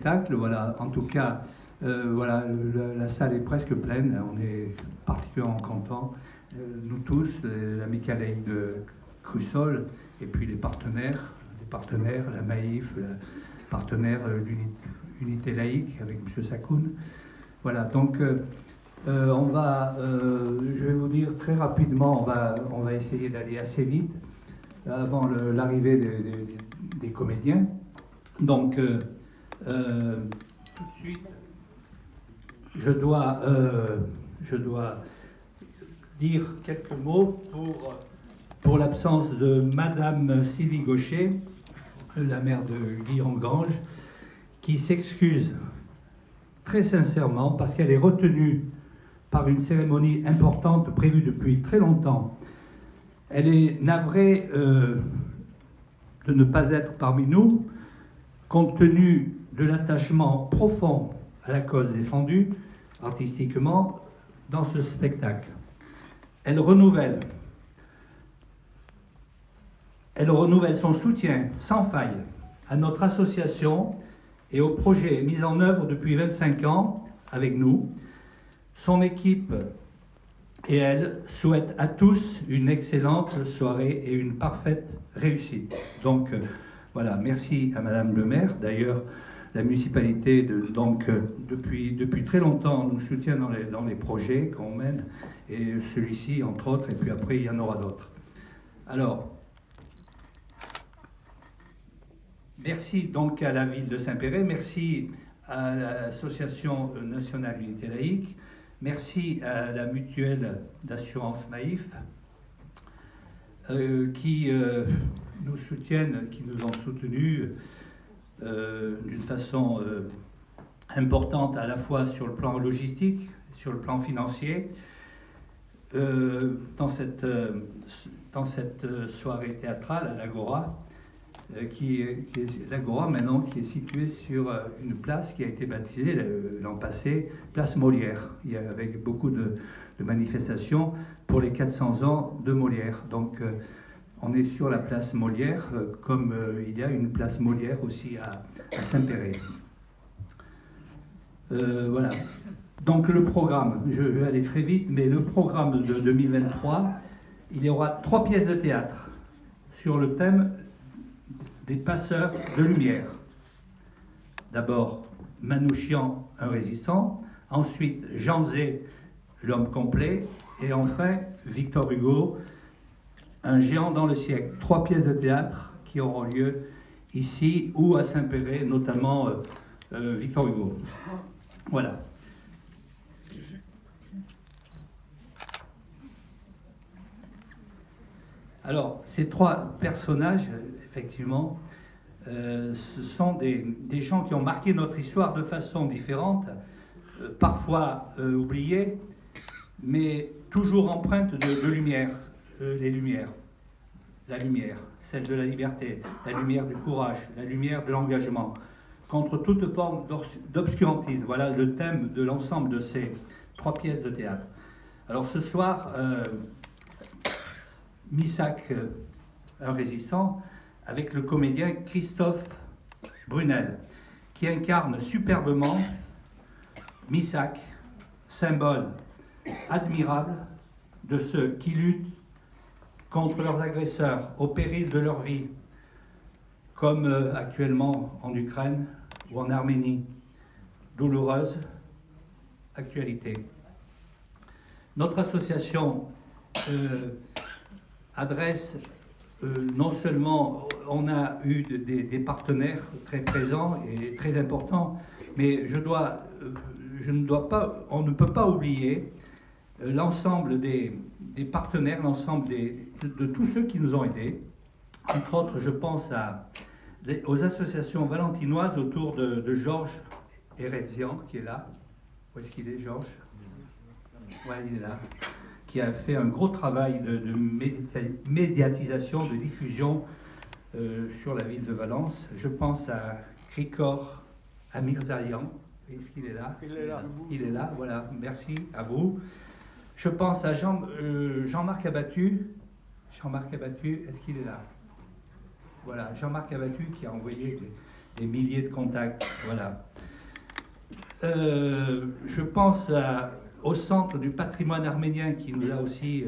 spectacle. Voilà, en tout cas, voilà, la salle est presque pleine. On est particulièrement contents, nous tous, l'ami Caleï de Crussol, et puis les partenaires, la Maïf, le partenaire l'Unité laïque avec M. Sakoun. Voilà, donc on va, je vais vous dire très rapidement, on va essayer d'aller assez vite avant l'arrivée des comédiens. Donc, tout de suite, je dois dire quelques mots pour l'absence de Madame Sylvie Gaucher, la mère de Guillaume Grange, qui s'excuse très sincèrement parce qu'elle est retenue par une cérémonie importante prévue depuis très longtemps. Elle est navrée de ne pas être parmi nous, compte tenu de l'attachement profond à la cause défendue artistiquement dans ce spectacle. Elle renouvelle son soutien sans faille à notre association et aux projets mis en œuvre depuis 25 ans avec nous. Son équipe et elle souhaitent à tous une excellente soirée et une parfaite réussite. Donc voilà, merci à Madame le maire. D'ailleurs, la municipalité, depuis très longtemps, nous soutient dans les projets qu'on mène, et celui-ci, entre autres, et puis après, il y en aura d'autres. Alors, merci donc à la ville de Saint-Péray, merci à l'Association nationale Unité laïque, merci à la mutuelle d'assurance Maïf, qui nous soutiennent, qui nous ont soutenus d'une façon importante, à la fois sur le plan logistique, sur le plan financier. Dans cette soirée théâtrale à l'Agora, l'Agora maintenant qui est située sur une place qui a été baptisée l'an passé Place Molière, avec beaucoup de manifestations pour les 400 ans de Molière. Donc on est sur la place Molière, comme il y a une place Molière aussi à Saint-Péray. Voilà. Donc le programme, je vais aller très vite, mais le programme de 2023, il y aura 3 pièces de théâtre sur le thème des passeurs de lumière. D'abord, Manouchian, un résistant, ensuite Jean Zay, l'homme complet, et enfin Victor Hugo, un géant dans le siècle. 3 pièces de théâtre qui auront lieu ici ou à Saint-Péray, notamment Victor Hugo. Voilà. Alors, ces 3 personnages, effectivement, ce sont des gens qui ont marqué notre histoire de façon différente, parfois oubliés, mais toujours empreintes de lumière. Les lumières. La lumière, celle de la liberté, la lumière du courage, la lumière de l'engagement, contre toute forme d'obscurantisme. Voilà le thème de l'ensemble de ces 3 pièces de théâtre. Alors ce soir, Missac, un résistant, avec le comédien Christophe Brunel, qui incarne superbement Missac, symbole admirable de ceux qui luttent contre leurs agresseurs au péril de leur vie, comme actuellement en Ukraine ou en Arménie. Douloureuse actualité. Notre association adresse non seulement, on a eu des partenaires très présents et très importants, mais on ne peut pas oublier l'ensemble des partenaires, l'ensemble de tous ceux qui nous ont aidés. Entre autres, je pense aux associations valentinoises autour de Georges Heredzian, qui est là. Où est-ce qu'il est, Georges? Ouais, il est là. Qui a fait un gros travail de médiatisation, de diffusion sur la ville de Valence. Je pense à Krikor Amirzarian. Est-ce qu'il est là? Il est là. Il est là, voilà. Merci à vous. Je pense à Jean-Marc Abattu. Jean-Marc Abattu, est-ce qu'il est là? Voilà, Jean-Marc Abattu qui a envoyé des milliers de contacts. Voilà. Je pense au Centre du patrimoine arménien qui nous a aussi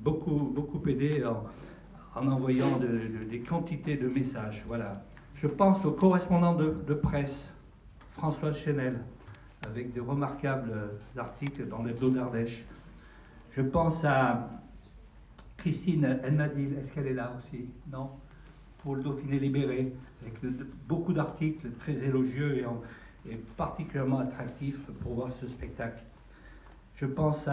beaucoup aidé en envoyant des quantités de messages. Voilà. Je pense au correspondant de presse, François Chenel, avec de remarquables articles dans l'Hebdo d'Ardèche. Je pense à Christine Elmadil, est-ce qu'elle est là aussi? Non? Pour le Dauphiné libéré, avec beaucoup d'articles très élogieux et particulièrement attractifs pour voir ce spectacle. Je pense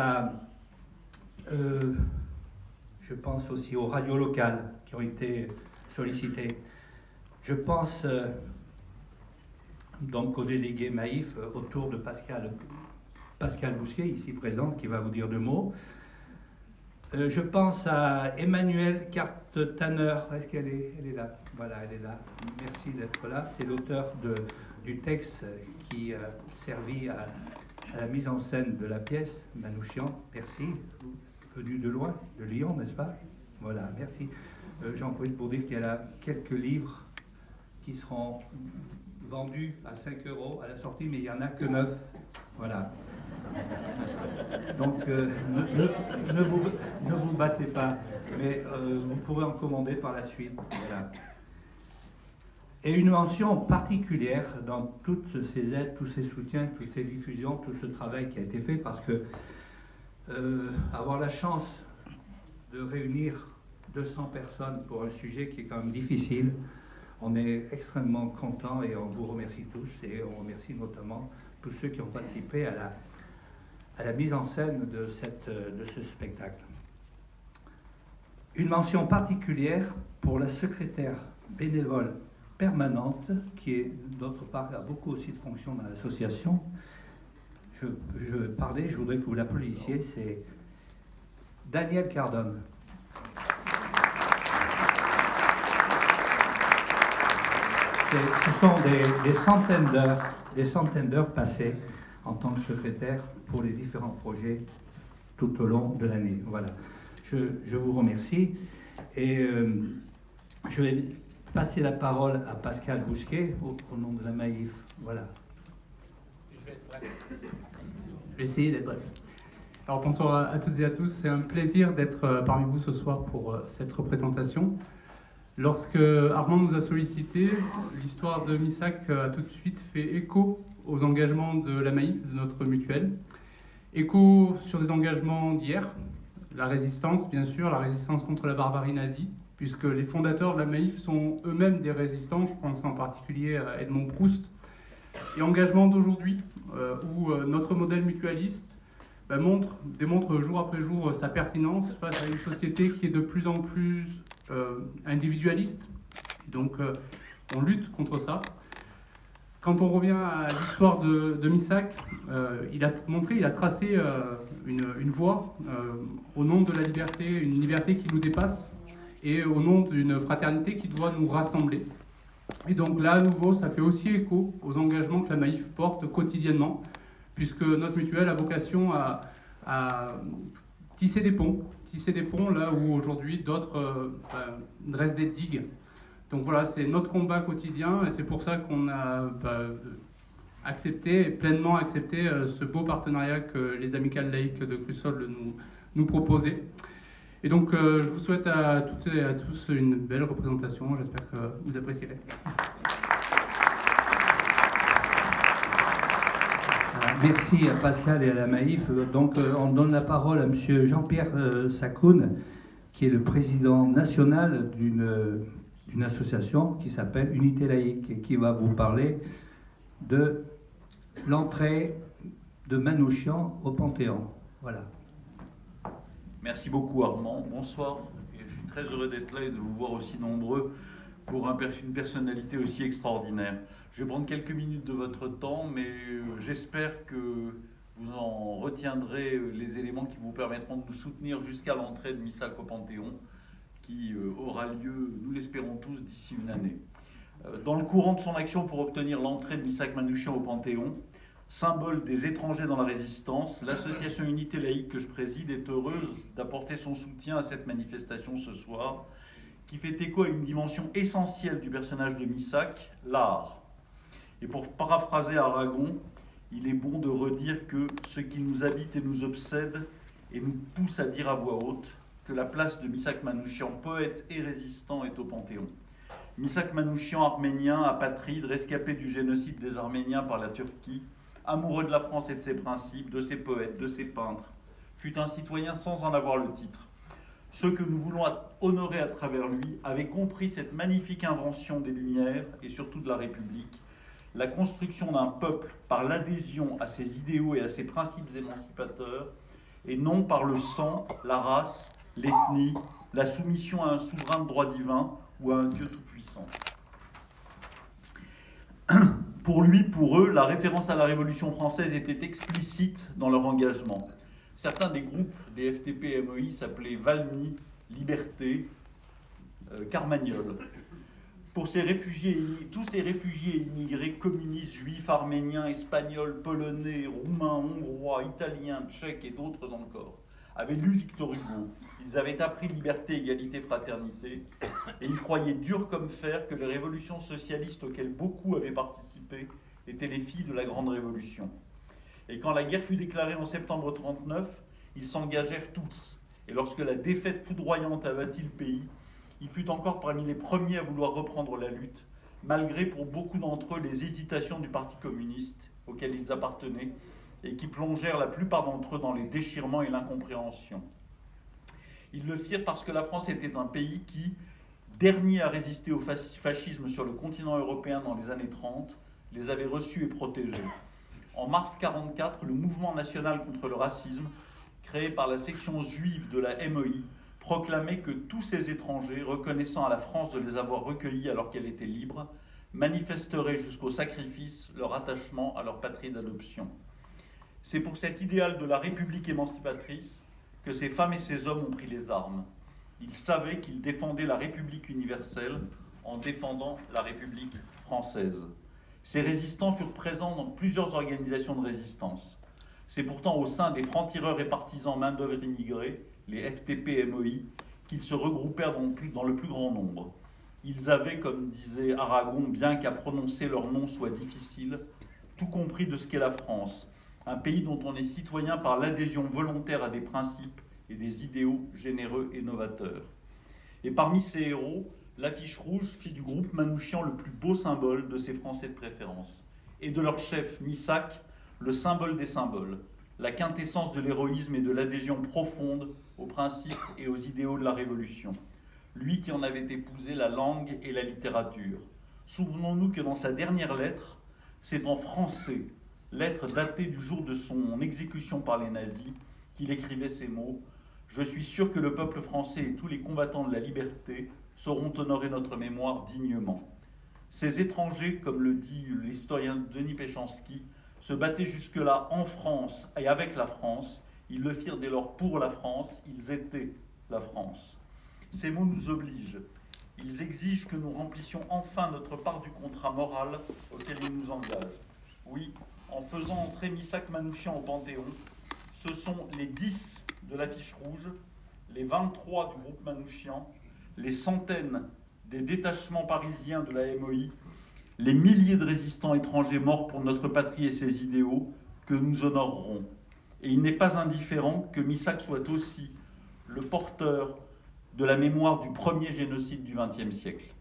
aussi aux radios locales qui ont été sollicitées. Je pense donc au délégué Maïf autour de Pascal Bousquet, ici présent, qui va vous dire deux mots. Je pense à Emmanuelle Carte-Tanner. Est-ce qu'elle est là? Voilà, elle est là. Merci d'être là. C'est l'auteur du texte qui a servi à la mise en scène de la pièce, Manouchian. Merci. Venu de loin, de Lyon, n'est-ce pas? Voilà, merci. J'en profite pour dire qu'il y a là quelques livres qui seront vendus à 5 € à la sortie, mais il n'y en a que 9. Voilà. Donc, ne vous battez pas, mais vous pourrez en commander par la suite. Voilà. Et une mention particulière dans toutes ces aides, tous ces soutiens, toutes ces diffusions, tout ce travail qui a été fait, parce que avoir la chance de réunir 200 personnes pour un sujet qui est quand même difficile, on est extrêmement content et on vous remercie tous, et on remercie notamment tous ceux qui ont participé à la mise en scène de ce spectacle. Une mention particulière pour la secrétaire bénévole permanente, qui est d'autre part a beaucoup aussi de fonctions dans l'association. Je voudrais que vous l'applaudissiez, c'est Daniel Cardone. Ce sont des centaines d'heures passées en tant que secrétaire pour les différents projets tout au long de l'année. Voilà. Je vous remercie et je vais passer la parole à Pascal Bousquet au nom de la Maïf. Voilà. Je vais être bref. Je vais essayer d'être bref. Alors bonsoir à toutes et à tous, c'est un plaisir d'être parmi vous ce soir pour cette représentation. Lorsque Armand nous a sollicité, l'histoire de Missac a tout de suite fait écho aux engagements de la Maïf, de notre mutuelle. Écho sur des engagements d'hier, la résistance bien sûr, la résistance contre la barbarie nazie, puisque les fondateurs de la Maïf sont eux-mêmes des résistants, je pense en particulier à Edmond Proust, et engagement d'aujourd'hui, où notre modèle mutualiste démontre jour après jour sa pertinence face à une société qui est de plus en plus individualiste. Donc on lutte contre ça. Quand on revient à l'histoire de Missac, il a tracé une voie au nom de la liberté, une liberté qui nous dépasse, et au nom d'une fraternité qui doit nous rassembler. Et donc là, à nouveau, ça fait aussi écho aux engagements que la Maïf porte quotidiennement, puisque notre mutuelle a vocation à tisser des ponts là où aujourd'hui d'autres dressent des digues. Donc voilà, c'est notre combat quotidien et c'est pour ça qu'on a pleinement accepté ce beau partenariat que les Amicales laïques de Crussol nous proposaient. Et donc je vous souhaite à toutes et à tous une belle représentation, j'espère que vous apprécierez. Merci à Pascal et à la Maïf. Donc, on donne la parole à M. Jean-Pierre Sakoun, qui est le président national d'une association qui s'appelle Unité laïque et qui va vous parler de l'entrée de Manouchian au Panthéon. Voilà. Merci beaucoup Armand. Bonsoir. Et je suis très heureux d'être là et de vous voir aussi nombreux pour une personnalité aussi extraordinaire. Je vais prendre quelques minutes de votre temps, mais j'espère que vous en retiendrez les éléments qui vous permettront de nous soutenir jusqu'à l'entrée de Missac au Panthéon, qui aura lieu, nous l'espérons tous, d'ici une année. Dans le courant de son action pour obtenir l'entrée de Missac Manouchian au Panthéon, symbole des étrangers dans la résistance, l'association Unité laïque que je préside est heureuse d'apporter son soutien à cette manifestation ce soir, qui fait écho à une dimension essentielle du personnage de Missac, l'art. Et pour paraphraser Aragon, il est bon de redire que ce qui nous habite et nous obsède et nous pousse à dire à voix haute que la place de Misak Manouchian, poète et résistant, est au Panthéon. Misak Manouchian, arménien, apatride, rescapé du génocide des Arméniens par la Turquie, amoureux de la France et de ses principes, de ses poètes, de ses peintres, fut un citoyen sans en avoir le titre. Ceux que nous voulons honorer à travers lui avaient compris cette magnifique invention des Lumières et surtout de la République, la construction d'un peuple par l'adhésion à ses idéaux et à ses principes émancipateurs, et non par le sang, la race, l'ethnie, la soumission à un souverain de droit divin ou à un Dieu tout-puissant. Pour lui, pour eux, la référence à la Révolution française était explicite dans leur engagement. Certains des groupes des FTP et MOI s'appelaient Valmy, Liberté, Carmagnole. Pour ces réfugiés, tous ces réfugiés immigrés communistes, juifs, arméniens, espagnols, polonais, roumains, hongrois, italiens, tchèques et d'autres encore, avaient lu Victor Hugo. Ils avaient appris liberté, égalité, fraternité, et ils croyaient dur comme fer que les révolutions socialistes auxquelles beaucoup avaient participé étaient les filles de la Grande Révolution. Et quand la guerre fut déclarée en septembre 1939, ils s'engagèrent tous. Et lorsque la défaite foudroyante abattit le pays, il fut encore parmi les premiers à vouloir reprendre la lutte, malgré pour beaucoup d'entre eux les hésitations du Parti communiste auquel ils appartenaient et qui plongèrent la plupart d'entre eux dans les déchirements et l'incompréhension. Ils le firent parce que la France était un pays qui, dernier à résister au fascisme sur le continent européen dans les années 30, les avait reçus et protégés. En mars 1944, le mouvement national contre le racisme, créé par la section juive de la MOI, proclamait que tous ces étrangers, reconnaissant à la France de les avoir recueillis alors qu'elle était libre, manifesteraient jusqu'au sacrifice leur attachement à leur patrie d'adoption. C'est pour cet idéal de la République émancipatrice que ces femmes et ces hommes ont pris les armes. Ils savaient qu'ils défendaient la République universelle en défendant la République française. Ces résistants furent présents dans plusieurs organisations de résistance. C'est pourtant au sein des francs-tireurs et partisans main-d'œuvre immigrés, les FTP-MOI, qu'ils se regroupèrent dans le plus grand nombre. Ils avaient, comme disait Aragon, bien qu'à prononcer leur nom soit difficile, tout compris de ce qu'est la France, un pays dont on est citoyen par l'adhésion volontaire à des principes et des idéaux généreux et novateurs. Et parmi ces héros, l'affiche rouge fit du groupe Manouchian le plus beau symbole de ces Français de préférence, et de leur chef, Misak, le symbole des symboles, la quintessence de l'héroïsme et de l'adhésion profonde aux principes et aux idéaux de la Révolution. Lui qui en avait épousé la langue et la littérature. Souvenons-nous que dans sa dernière lettre, c'est en français, lettre datée du jour de son exécution par les nazis, qu'il écrivait ces mots « Je suis sûr que le peuple français et tous les combattants de la liberté sauront honorer notre mémoire dignement. Ces étrangers, comme le dit l'historien Denis Péchanski, se battaient jusque-là en France et avec la France. Ils le firent dès lors pour la France, ils étaient la France. Ces mots nous obligent. Ils exigent que nous remplissions enfin notre part du contrat moral auquel ils nous engagent. Oui, en faisant entrer Misak Manouchian au Panthéon, ce sont les 10 de l'affiche rouge, les 23 du groupe Manouchian, les centaines des détachements parisiens de la MOI, les milliers de résistants étrangers morts pour notre patrie et ses idéaux que nous honorerons. Et il n'est pas indifférent que Misak soit aussi le porteur de la mémoire du premier génocide du XXe siècle.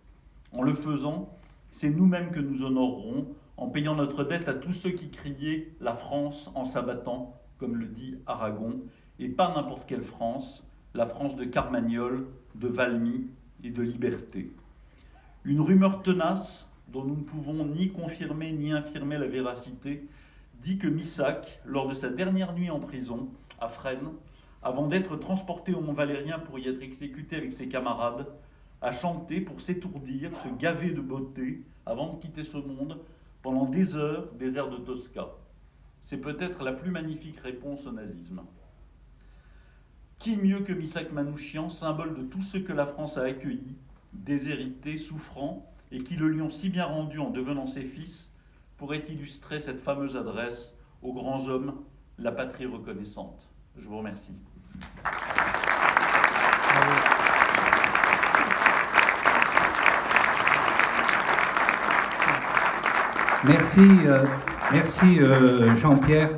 En le faisant, c'est nous-mêmes que nous honorerons en payant notre dette à tous ceux qui criaient « la France » en s'abattant, comme le dit Aragon, et pas n'importe quelle France, la France de Carmagnole, de Valmy et de Liberté. Une rumeur tenace, dont nous ne pouvons ni confirmer ni infirmer la véracité, dit que Misak, lors de sa dernière nuit en prison, à Fresnes, avant d'être transporté au Mont-Valérien pour y être exécuté avec ses camarades, a chanté pour s'étourdir, se gaver de beauté, avant de quitter ce monde, pendant des heures de Tosca. C'est peut-être la plus magnifique réponse au nazisme. Qui mieux que Misak Manouchian, symbole de tout ce que la France a accueilli, déshérité, souffrant, et qui le lui ont si bien rendu en devenant ses fils, pourrait illustrer cette fameuse adresse aux grands hommes, la patrie reconnaissante. Je vous remercie. Merci Jean-Pierre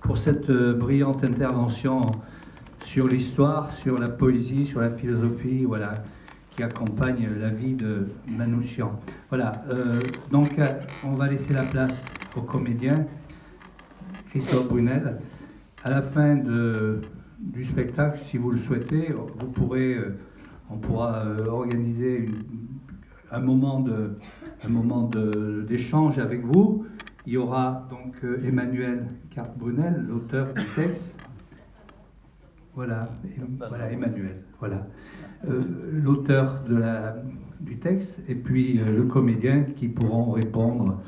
pour cette brillante intervention sur l'histoire, sur la poésie, sur la philosophie, voilà, qui accompagne la vie de Manouchian. Voilà, donc on va laisser la place au comédien Christophe Brunel. À la fin du spectacle, si vous le souhaitez, on pourra organiser un moment d'échange avec vous. Il y aura donc Emmanuel Carte-Brunel, l'auteur du texte. Voilà, Emmanuel, voilà. L'auteur du texte, et puis le comédien qui pourront répondre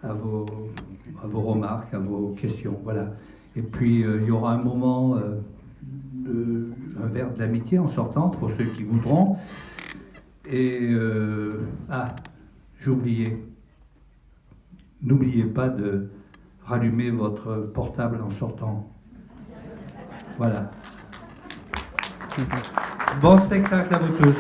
à vos remarques, à vos questions. Voilà. Et puis il y aura un moment, un verre d'amitié en sortant pour ceux qui voudront. Et j'ai oublié. N'oubliez pas de rallumer votre portable en sortant. Voilà. Bon spectacle à vous tous.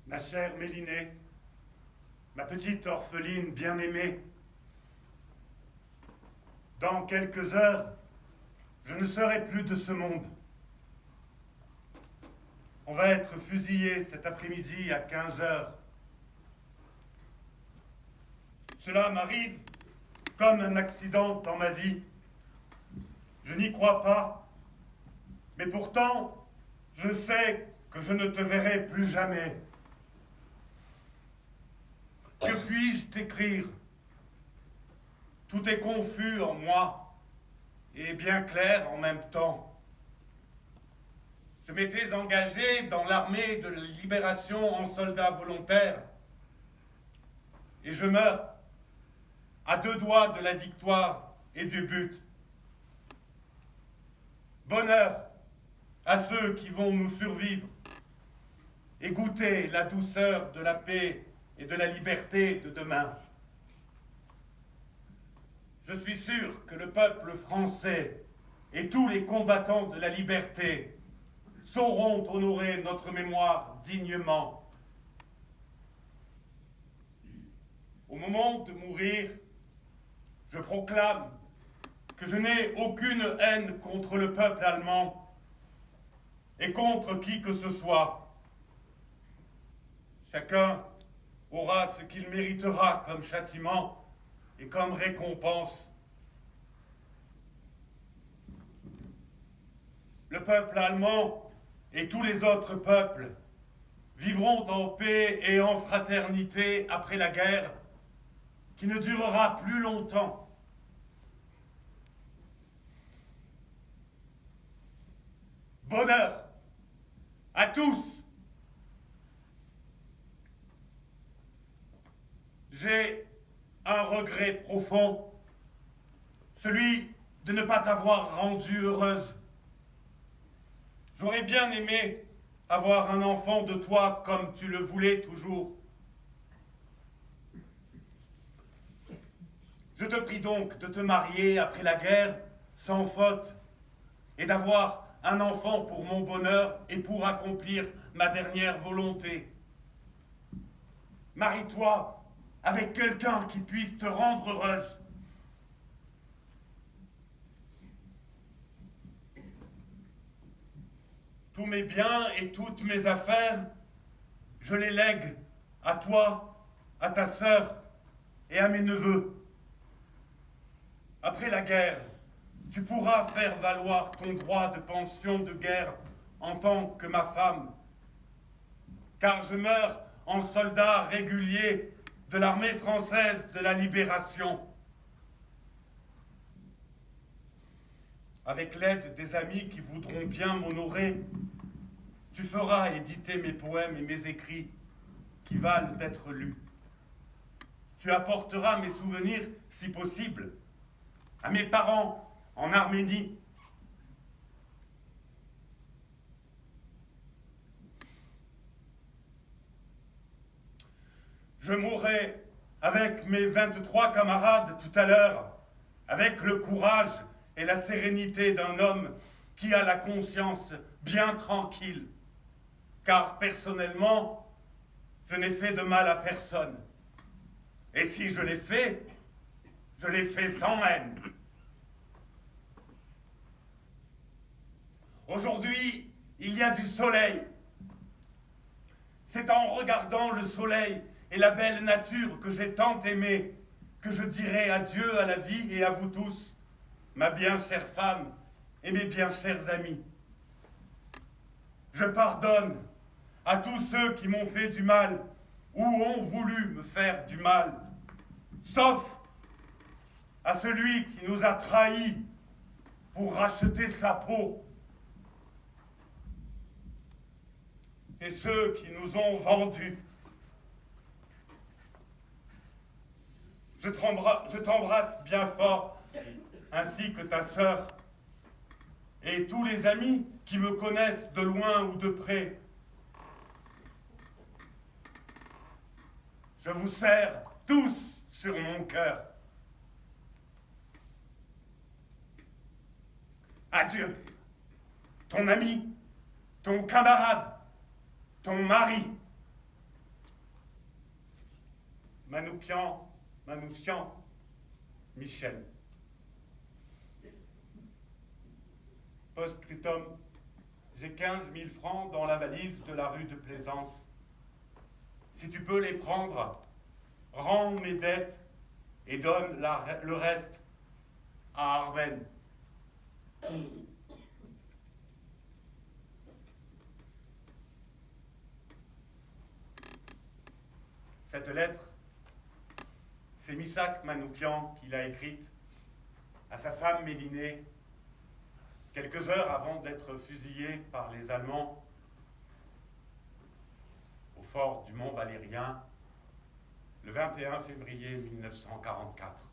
Ma chère Mélinée, ma petite orpheline bien-aimée, dans quelques heures, je ne serai plus de ce monde. On va être fusillés cet après-midi à 15 heures. Cela m'arrive comme un accident dans ma vie. Je n'y crois pas, mais pourtant, je sais que je ne te verrai plus jamais. Que puis-je t'écrire? Tout est confus en moi et bien clair en même temps. Je m'étais engagé dans l'armée de la libération en soldat volontaire et je meurs à 2 doigts de la victoire et du but. Bonheur à ceux qui vont nous survivre et goûter la douceur de la paix et de la liberté de demain. Je suis sûr que le peuple français et tous les combattants de la liberté sauront honorer notre mémoire dignement. Au moment de mourir, je proclame que je n'ai aucune haine contre le peuple allemand et contre qui que ce soit. Chacun aura ce qu'il méritera comme châtiment et comme récompense. Le peuple allemand et tous les autres peuples vivront en paix et en fraternité après la guerre qui ne durera plus longtemps. Bonheur à tous! J'ai un regret profond, celui de ne pas t'avoir rendue heureuse. J'aurais bien aimé avoir un enfant de toi comme tu le voulais toujours. Je te prie donc de te marier après la guerre sans faute et d'avoir un enfant pour mon bonheur et pour accomplir ma dernière volonté. Marie-toi avec quelqu'un qui puisse te rendre heureuse. Tous mes biens et toutes mes affaires, je les lègue à toi, à ta sœur et à mes neveux. Après la guerre, tu pourras faire valoir ton droit de pension de guerre en tant que ma femme, car je meurs en soldat régulier de l'armée française de la Libération. Avec l'aide des amis qui voudront bien m'honorer, tu feras éditer mes poèmes et mes écrits qui valent d'être lus. Tu apporteras mes souvenirs, si possible, à mes parents en Arménie. Je mourrai avec mes 23 camarades tout à l'heure, avec le courage et la sérénité d'un homme qui a la conscience bien tranquille, car personnellement, je n'ai fait de mal à personne. Et si je l'ai fait sans haine. Aujourd'hui, il y a du soleil. C'est en regardant le soleil et la belle nature que j'ai tant aimé que je dirai adieu à la vie et à vous tous, ma bien chère femme et mes bien chers amis. Je pardonne à tous ceux qui m'ont fait du mal ou ont voulu me faire du mal, sauf à celui qui nous a trahis pour racheter sa peau, et ceux qui nous ont vendus. Je t'embrasse bien fort, ainsi que ta sœur, et tous les amis qui me connaissent de loin ou de près. Je vous serre tous sur mon cœur. Adieu, ton ami, ton camarade, ton mari. Manouchian, Michel. Post-scriptum, j'ai 15 000 francs dans la valise de la rue de Plaisance. Si tu peux les prendre, rends mes dettes et donne le reste à Armen. Cette lettre, c'est Missak Manouchian qui l'a écrite à sa femme Mélinée, quelques heures avant d'être fusillé par les Allemands au fort du Mont Valérien, le 21 février 1944.